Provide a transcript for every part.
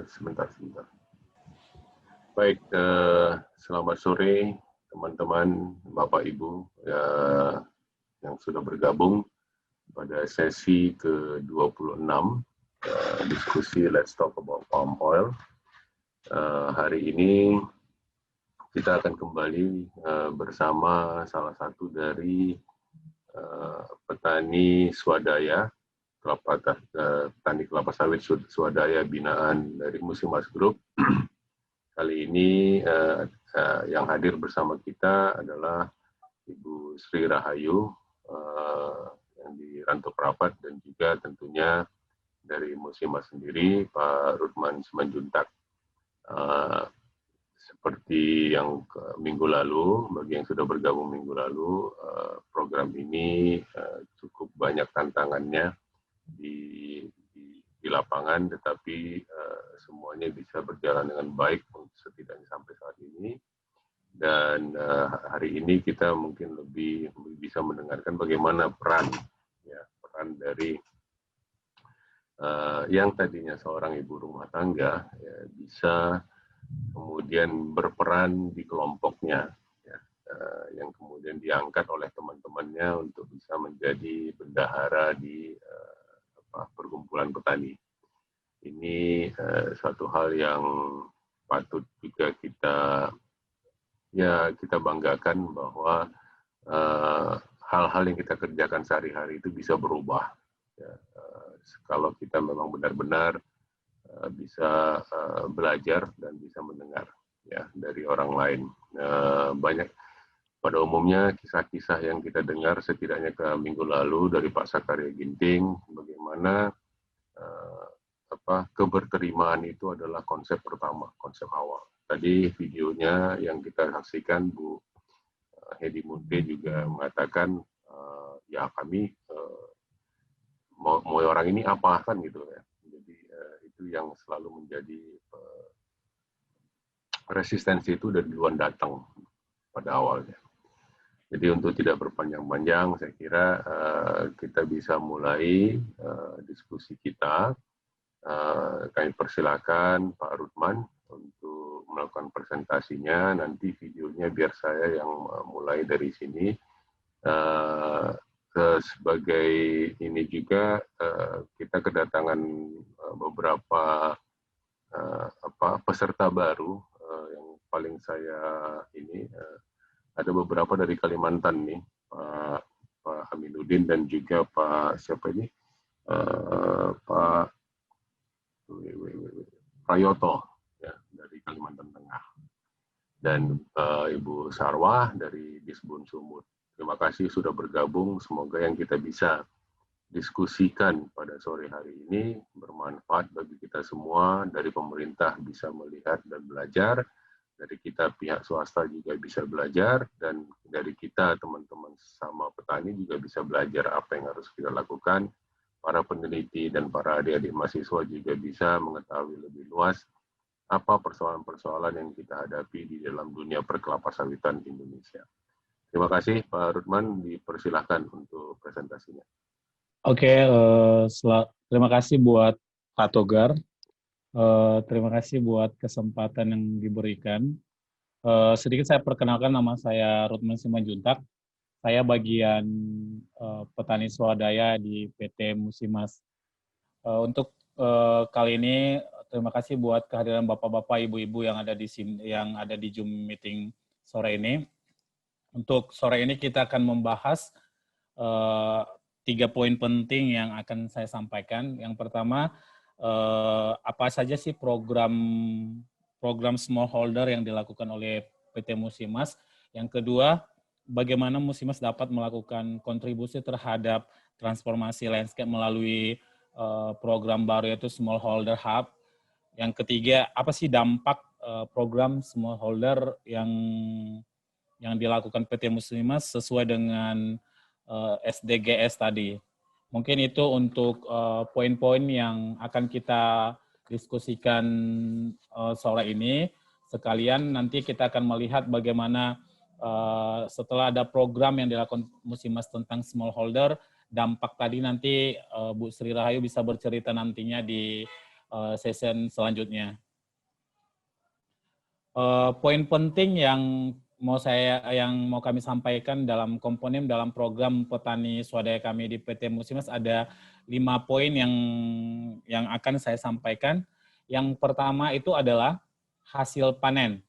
sebentar. Baik, selamat sore teman-teman, Bapak Ibu yang sudah bergabung pada sesi ke-26 diskusi Let's Talk About Palm Oil. Hari ini kita akan kembali bersama salah satu dari petani swadaya, petani kelapa sawit swadaya binaan dari Musimas Group. Kali ini yang hadir bersama kita adalah Ibu Sri Rahayu yang di Rantau Prapat dan juga tentunya dari Musimas sendiri Pak Rudman Simanjuntak. Seperti yang minggu lalu, bagi yang sudah bergabung minggu lalu, program ini cukup banyak tantangannya di lapangan, tetapi semuanya bisa berjalan dengan baik setidaknya sampai saat ini. Dan hari ini kita mungkin lebih bisa mendengarkan bagaimana peran dari yang tadinya seorang ibu rumah tangga bisa kemudian berperan di kelompoknya, yang kemudian diangkat oleh teman-temannya untuk bisa menjadi bendahara di perkumpulan petani. Ini suatu hal yang patut juga kita banggakan bahwa hal-hal yang kita kerjakan sehari-hari itu bisa berubah. Kalau kita memang benar-benar bisa belajar dan bisa mendengar dari orang lain. Banyak pada umumnya kisah-kisah yang kita dengar setidaknya ke minggu lalu dari Pak Sakarya Ginting, bagaimana keberterimaan itu adalah konsep pertama, konsep awal. Tadi videonya yang kita saksikan Bu Hedi Munte juga mengatakan ya kami mau orang ini apa kan gitu ya. Jadi itu yang selalu menjadi resistensi itu dari duluan datang pada awalnya. Jadi untuk tidak berpanjang-panjang, saya kira kita bisa mulai diskusi kita. Kami persilakan Pak Rudman untuk melakukan presentasinya. Nanti videonya biar saya yang mulai dari sini. Sebagai ini juga kita kedatangan beberapa peserta baru yang paling saya ini ada beberapa dari Kalimantan nih, Pak Aminuddin dan juga Pak siapa ini, Pak Prayoto ya, dari Kalimantan Tengah, dan Ibu Sarwah dari Disbun Sumut. Terima kasih sudah bergabung. Semoga yang kita bisa diskusikan pada sore hari ini bermanfaat bagi kita semua. Dari pemerintah bisa melihat dan belajar, dari kita pihak swasta juga bisa belajar, dan dari kita teman-teman sama petani juga bisa belajar apa yang harus kita lakukan. Para peneliti dan para adik-adik mahasiswa juga bisa mengetahui lebih luas apa persoalan-persoalan yang kita hadapi di dalam dunia perkelapa-sawitan Indonesia. Terima kasih Pak Rudman, dipersilahkan untuk presentasinya. Oke, terima kasih buat Pak Togar. Terima kasih buat kesempatan yang diberikan. Sedikit saya perkenalkan, nama saya Rudman Simanjuntak. Saya bagian petani swadaya di PT Musimas. Untuk kali ini, terima kasih buat kehadiran bapak-bapak, ibu-ibu yang ada di sini, yang ada di Zoom meeting sore ini. Untuk sore ini kita akan membahas 3 poin penting yang akan saya sampaikan. Yang pertama, apa saja sih program smallholder yang dilakukan oleh PT Musimas. Yang kedua, bagaimana Musimas dapat melakukan kontribusi terhadap transformasi landscape melalui program baru yaitu Smallholder Hub. Yang ketiga, apa sih dampak program smallholder yang dilakukan PT Musimas sesuai dengan SDGs tadi. Mungkin itu untuk poin-poin yang akan kita diskusikan sore ini. Sekalian nanti kita akan melihat bagaimana setelah ada program yang dilakukan Musimas tentang smallholder, dampak tadi nanti Bu Sri Rahayu bisa bercerita nantinya di session selanjutnya. Poin penting yang mau kami sampaikan dalam komponen dalam program petani swadaya kami di PT Musimas ada 5 poin yang akan saya sampaikan. Yang pertama itu adalah hasil panen.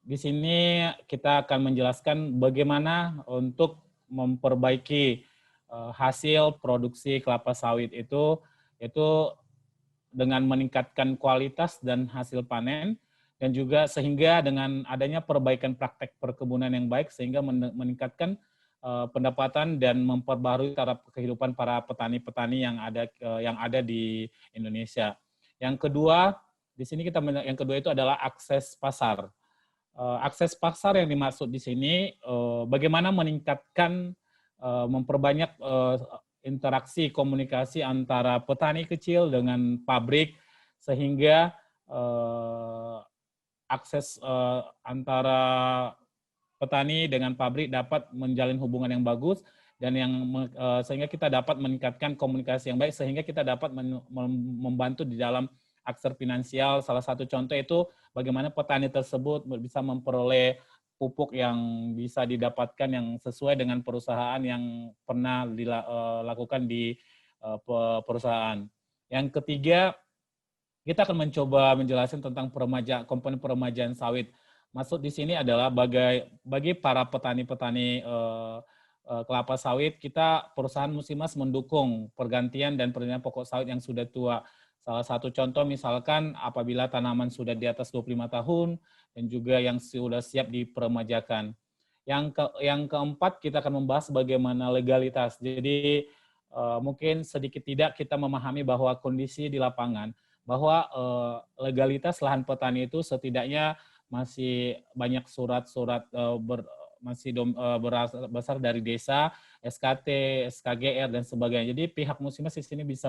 Di sini kita akan menjelaskan bagaimana untuk memperbaiki hasil produksi kelapa sawit itu dengan meningkatkan kualitas dan hasil panen, dan juga sehingga dengan adanya perbaikan praktek perkebunan yang baik sehingga meningkatkan pendapatan dan memperbarui taraf kehidupan para petani-petani yang ada di Indonesia. Yang kedua, di sini yang kedua itu adalah akses pasar. Akses pasar yang dimaksud di sini bagaimana meningkatkan memperbanyak interaksi komunikasi antara petani kecil dengan pabrik sehingga akses antara petani dengan pabrik dapat menjalin hubungan yang bagus dan sehingga kita dapat meningkatkan komunikasi yang baik sehingga kita dapat membantu di dalam akses finansial. Salah satu contoh itu bagaimana petani tersebut bisa memperoleh pupuk yang bisa didapatkan yang sesuai dengan perusahaan yang pernah dilakukan di perusahaan. Yang ketiga, kita akan mencoba menjelaskan tentang komponen peremajaan sawit. Maksud di sini adalah bagi para petani-petani kelapa sawit, perusahaan Musimas mendukung pergantian dan pergantian pokok sawit yang sudah tua. Salah satu contoh misalkan apabila tanaman sudah di atas 25 tahun dan juga yang sudah siap diperemajakan. Yang keempat, kita akan membahas bagaimana legalitas. Jadi mungkin sedikit tidak kita memahami bahwa kondisi di lapangan, bahwa legalitas lahan petani itu setidaknya masih banyak surat-surat berasal dari desa, SKT, SKGR, dan sebagainya. Jadi pihak Musimas di sini bisa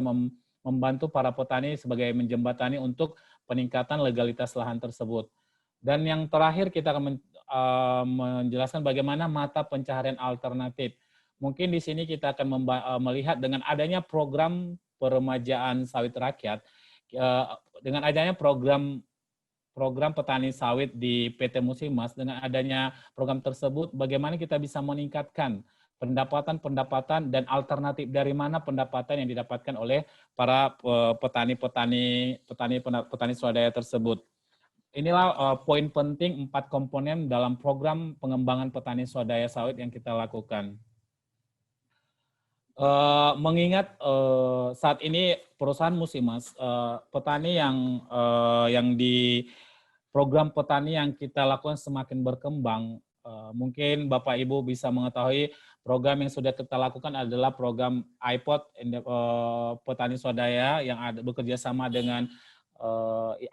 membantu para petani sebagai menjembatani untuk peningkatan legalitas lahan tersebut. Dan yang terakhir kita akan menjelaskan bagaimana mata pencaharian alternatif. Mungkin di sini kita akan melihat dengan adanya program peremajaan sawit rakyat, dengan adanya program petani sawit di PT Musimas, dengan adanya program tersebut, bagaimana kita bisa meningkatkan pendapatan dan alternatif dari mana pendapatan yang didapatkan oleh para petani swadaya tersebut. Inilah poin penting 4 komponen dalam program pengembangan petani swadaya sawit yang kita lakukan. Mengingat saat ini perusahaan Musimas, petani yang di program petani yang kita lakukan semakin berkembang, mungkin Bapak Ibu bisa mengetahui program yang sudah kita lakukan adalah program iPod petani swadaya yang bekerja sama dengan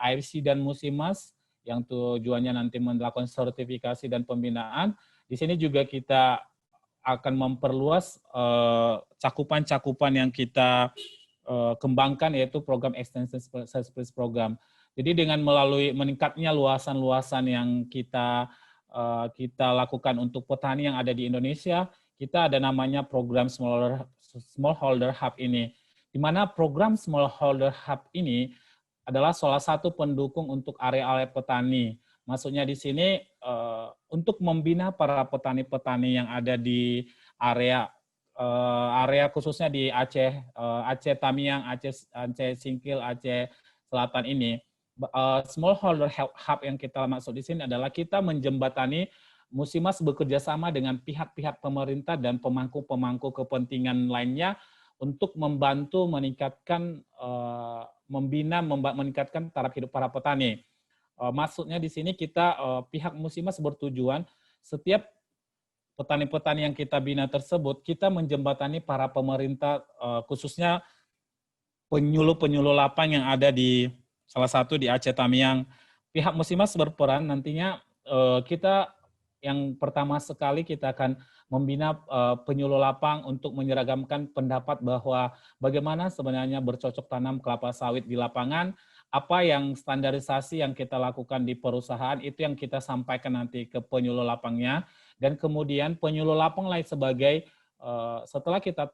IFC dan Musimas yang tujuannya nanti melakukan sertifikasi dan pembinaan. Di sini juga kita akan memperluas cakupan-cakupan yang kita kembangkan, yaitu program Extension Service Program. Jadi dengan melalui meningkatnya luasan-luasan yang kita lakukan untuk petani yang ada di Indonesia, kita ada namanya program Smallholder Hub ini, di mana program Smallholder Hub ini adalah salah satu pendukung untuk area-area petani. Maksudnya di sini untuk membina para petani-petani yang ada di area khususnya di Aceh Tamiang, Aceh Singkil, Aceh Selatan ini. Smallholder Hub yang kita maksud di sini adalah kita menjembatani Musimas bekerja sama dengan pihak-pihak pemerintah dan pemangku-pemangku kepentingan lainnya untuk membantu meningkatkan meningkatkan taraf hidup para petani. Maksudnya di sini pihak Musimas bertujuan setiap petani-petani yang kita bina tersebut, kita menjembatani para pemerintah, khususnya penyuluh-penyuluh lapang yang ada di salah satu di Aceh Tamiang. Pihak Musimas berperan nantinya kita yang pertama sekali kita akan membina penyuluh lapang untuk menyeragamkan pendapat bahwa bagaimana sebenarnya bercocok tanam kelapa sawit di lapangan, apa yang standarisasi yang kita lakukan di perusahaan itu yang kita sampaikan nanti ke penyuluh lapangnya, dan kemudian penyuluh lapang lain sebagai setelah kita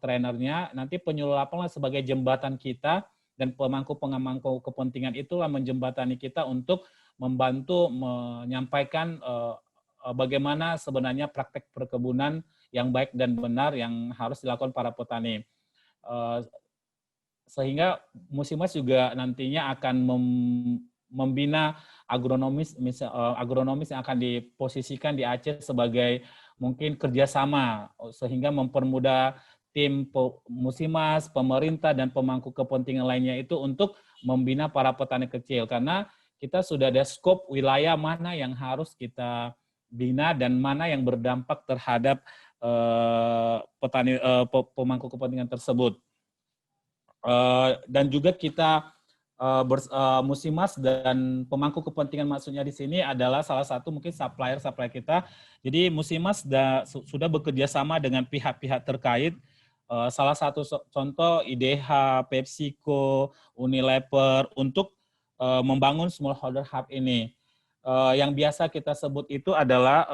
trainernya, nanti penyuluh lapang lain sebagai jembatan kita dan pemangku kepentingan itulah menjembatani kita untuk membantu menyampaikan bagaimana sebenarnya praktek perkebunan yang baik dan benar yang harus dilakukan para petani. Sehingga Musimas juga nantinya akan membina agronomis yang akan diposisikan di Aceh sebagai mungkin kerjasama sehingga mempermudah tim Musimas, pemerintah, dan pemangku kepentingan lainnya itu untuk membina para petani kecil. Karena kita sudah ada skop wilayah mana yang harus kita bina dan mana yang berdampak terhadap pemangku kepentingan tersebut. Dan juga kita Musimas dan pemangku kepentingan maksudnya di sini adalah salah satu mungkin supplier kita. Jadi Musimas sudah bekerja sama dengan pihak-pihak terkait. Salah satu contoh IDH, PepsiCo, Unilever untuk membangun smallholder hub ini. Yang biasa kita sebut itu adalah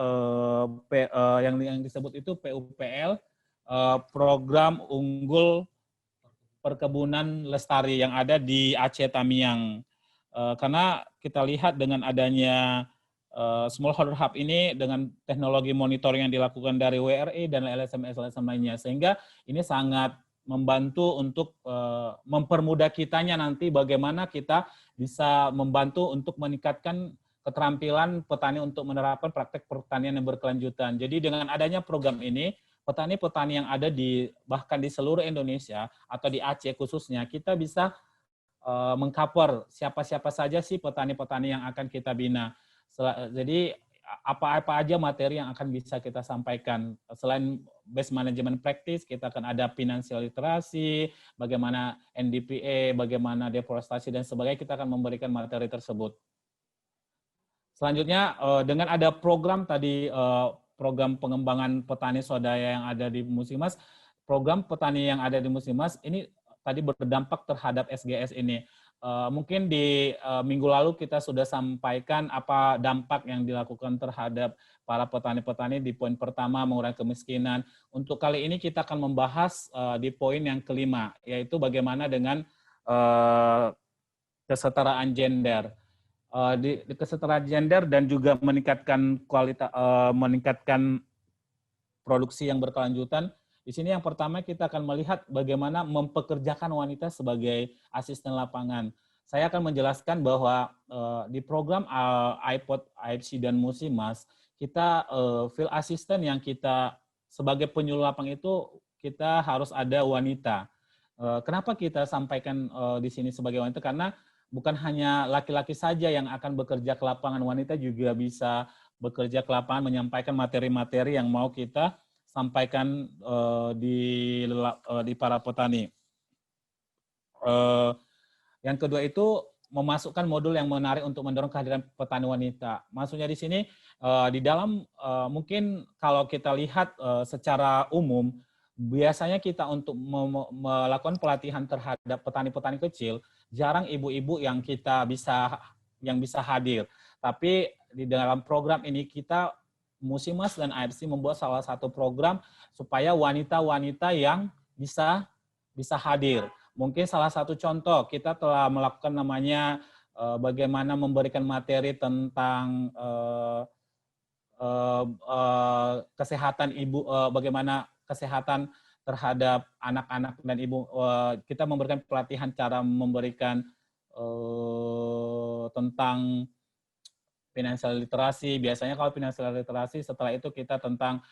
yang disebut itu PUPL, Program Unggul Perkebunan Lestari yang ada di Aceh Tamiang. Karena kita lihat dengan adanya smallholder hub ini dengan teknologi monitoring yang dilakukan dari WRI dan LSM lainnya, sehingga ini sangat membantu untuk mempermudah kitanya nanti bagaimana kita bisa membantu untuk meningkatkan keterampilan petani untuk menerapkan praktek pertanian yang berkelanjutan. Jadi dengan adanya program ini, petani-petani yang ada bahkan di seluruh Indonesia atau di Aceh khususnya, kita bisa mengcover siapa-siapa saja sih petani-petani yang akan kita bina. Jadi apa-apa aja materi yang akan bisa kita sampaikan. Selain base management practice, kita akan ada financial literasi, bagaimana NDPA, bagaimana deforestasi, dan sebagainya, kita akan memberikan materi tersebut. Selanjutnya, dengan ada program tadi, program pengembangan petani swadaya yang ada di Musimas, program petani yang ada di Musimas ini tadi berdampak terhadap SGS ini. Mungkin di minggu lalu kita sudah sampaikan apa dampak yang dilakukan terhadap para petani-petani di poin pertama, mengurangi kemiskinan. Untuk kali ini kita akan membahas di poin yang kelima, yaitu bagaimana dengan kesetaraan gender. Di kesetaraan gender dan juga meningkatkan kualitas, meningkatkan produksi yang berkelanjutan. Di sini yang pertama kita akan melihat bagaimana mempekerjakan wanita sebagai asisten lapangan. Saya akan menjelaskan bahwa di program iPod, IFC, dan Musimas, kita field assistant yang kita sebagai penyuluh lapangan itu kita harus ada wanita. Kenapa kita sampaikan di sini sebagai wanita? Karena bukan hanya laki-laki saja yang akan bekerja ke lapangan, wanita juga bisa bekerja ke lapangan menyampaikan materi-materi yang mau kita sampaikan di para petani. Yang kedua itu memasukkan modul yang menarik untuk mendorong kehadiran petani wanita. Maksudnya di sini di dalam mungkin kalau kita lihat secara umum biasanya kita untuk melakukan pelatihan terhadap petani-petani kecil jarang ibu-ibu yang bisa hadir. Tapi di dalam program ini kita Musimas dan AFC membuat salah satu program supaya wanita-wanita yang bisa hadir. Mungkin salah satu contoh, kita telah melakukan namanya bagaimana memberikan materi tentang kesehatan ibu, bagaimana kesehatan terhadap anak-anak dan ibu. Kita memberikan pelatihan cara memberikan tentang financial literasi. Biasanya kalau financial literasi, setelah itu kita tentang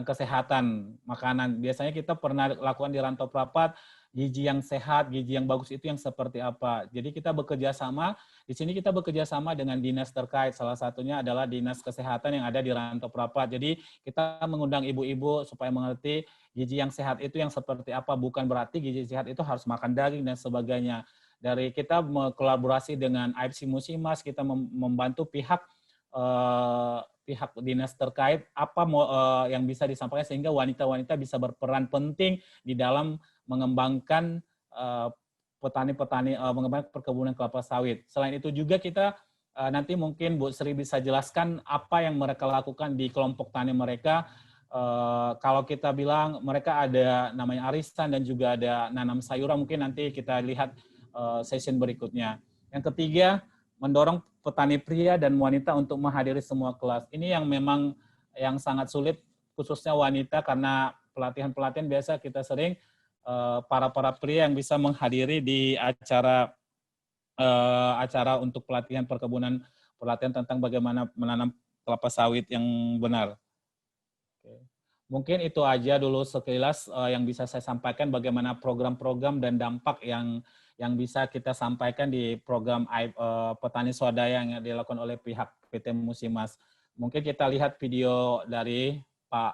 kesehatan makanan. Biasanya kita pernah lakukan di Rantau Prapat, gizi yang sehat, gizi yang bagus itu yang seperti apa. Jadi kita bekerja sama, di sini kita bekerja sama dengan dinas terkait. Salah satunya adalah Dinas Kesehatan yang ada di Rantau Prapat. Jadi kita mengundang ibu-ibu supaya mengerti gizi yang sehat itu yang seperti apa. Bukan berarti gizi sehat itu harus makan daging dan sebagainya. Dari kita kolaborasi dengan IFC Musimas, kita membantu pihak dinas terkait apa yang bisa disampaikan sehingga wanita-wanita bisa berperan penting di dalam mengembangkan petani-petani, mengembangkan perkebunan kelapa sawit. Selain itu juga kita nanti mungkin Bu Sri bisa jelaskan apa yang mereka lakukan di kelompok tani mereka Kalau kita bilang mereka ada namanya arisan dan juga ada nanam sayuran, mungkin nanti kita lihat session berikutnya. Yang ketiga, mendorong petani pria dan wanita untuk menghadiri semua kelas. Ini yang memang yang sangat sulit, khususnya wanita, karena pelatihan-pelatihan biasa kita sering para pria yang bisa menghadiri di acara untuk pelatihan perkebunan, pelatihan tentang bagaimana menanam kelapa sawit yang benar. Mungkin itu aja dulu sekilas yang bisa saya sampaikan, bagaimana program-program dan dampak yang bisa kita sampaikan di program petani swadaya yang dilakukan oleh pihak PT Musimas. Mungkin kita lihat video dari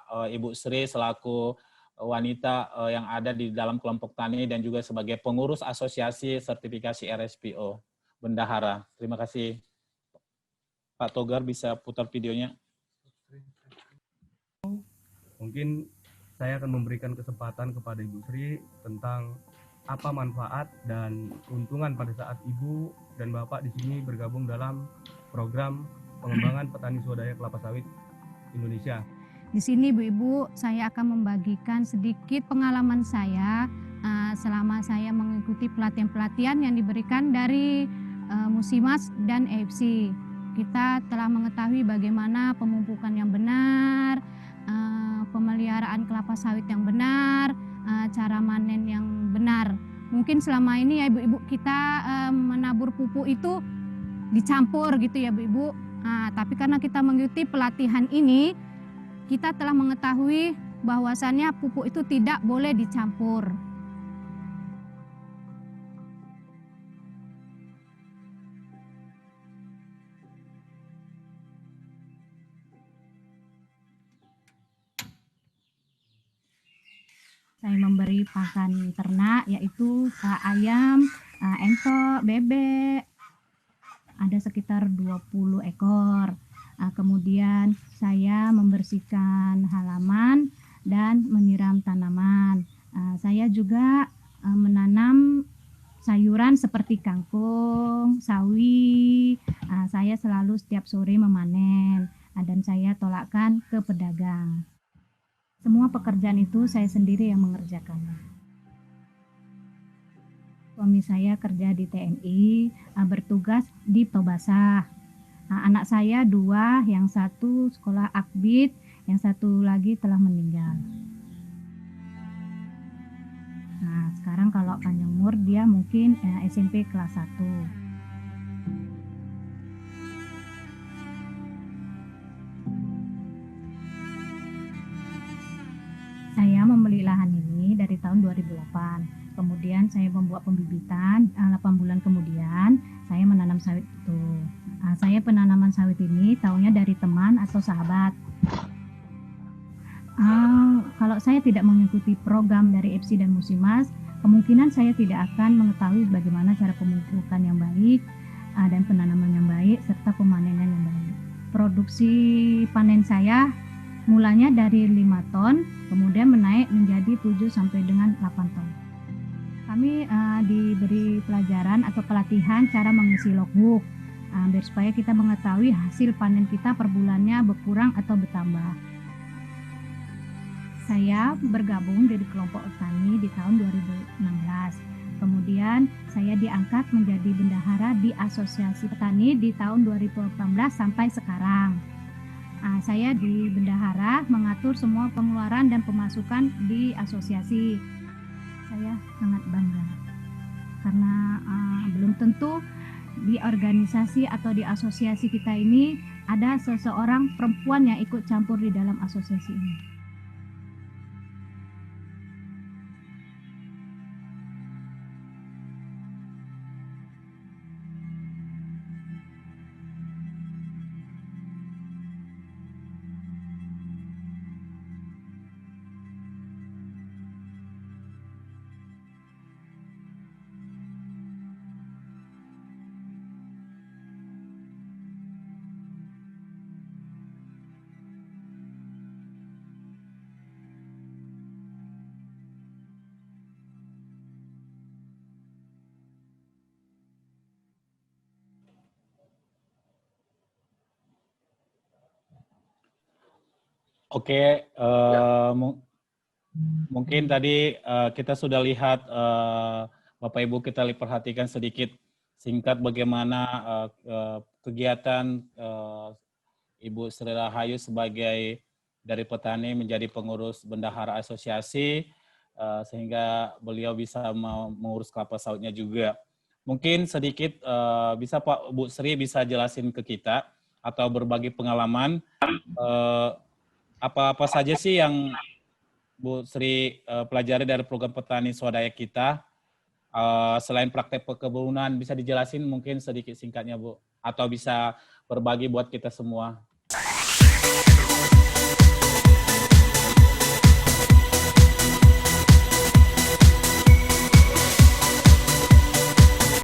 Ibu Sri selaku wanita yang ada di dalam kelompok tani dan juga sebagai pengurus asosiasi sertifikasi RSPO Bendahara. Terima kasih. Pak Togar, bisa putar videonya. Mungkin saya akan memberikan kesempatan kepada Ibu Sri tentang apa manfaat dan keuntungan pada saat Ibu dan Bapak di sini bergabung dalam program pengembangan petani swadaya kelapa sawit Indonesia. Di sini Bu-Ibu, saya akan membagikan sedikit pengalaman saya selama saya mengikuti pelatihan-pelatihan yang diberikan dari Musimas dan EFC. Kita telah mengetahui bagaimana pemupukan yang benar, pemeliharaan kelapa sawit yang benar, cara manen yang benar. Mungkin selama ini ya Ibu-Ibu kita menabur pupuk itu dicampur gitu ya Bu-Ibu. Tapi karena kita mengikuti pelatihan ini, kita telah mengetahui bahwasannya pupuk itu tidak boleh dicampur. Saya memberi pakan ternak yaitu ayam, entok, bebek, ada sekitar 20 ekor. Kemudian saya membersihkan halaman dan menyiram tanaman. Saya juga menanam sayuran seperti kangkung, sawi. Saya selalu setiap sore memanen dan saya tolakkan ke pedagang. Semua pekerjaan itu saya sendiri yang mengerjakannya. Suami saya kerja di TNI, bertugas di Tobasa. Anak saya 2, yang satu sekolah akbit, yang satu lagi telah meninggal. Nah, sekarang kalau panjang umur dia mungkin SMP kelas 1. Saya membeli lahan ini dari tahun 2008. Kemudian saya membuat pembibitan, 8 bulan kemudian saya menanam sawit itu. Saya penanaman sawit ini tahunya dari teman atau sahabat. Kalau saya tidak mengikuti program dari EFC dan Musimas, kemungkinan saya tidak akan mengetahui bagaimana cara pemupukan yang baik dan penanaman yang baik serta pemanenan yang baik. Produksi panen saya mulanya dari 5 ton, kemudian menaik menjadi 7 sampai dengan 8 ton. Kami diberi pelajaran atau pelatihan cara mengisi logbook, biar supaya kita mengetahui hasil panen kita per bulannya berkurang atau bertambah. Saya bergabung dari kelompok tani di tahun 2016. Kemudian saya diangkat menjadi bendahara di Asosiasi Petani di tahun 2018 sampai sekarang. Saya di bendahara mengatur semua pengeluaran dan pemasukan di asosiasi. Saya sangat bangga karena belum tentu di organisasi atau di asosiasi kita ini ada seseorang perempuan yang ikut campur di dalam asosiasi ini. Oke, mungkin tadi kita sudah lihat Bapak Ibu, kita perhatikan sedikit singkat bagaimana kegiatan Ibu Sri Rahayu sebagai dari petani menjadi pengurus bendahara asosiasi, sehingga beliau bisa mengurus kelapa sawitnya juga. Mungkin sedikit bisa Pak Bu Sri bisa jelasin ke kita atau berbagi pengalaman apa-apa saja sih yang Bu Sri pelajari dari program petani swadaya kita, selain praktek perkebunan, bisa dijelasin mungkin sedikit singkatnya Bu, atau bisa berbagi buat kita semua.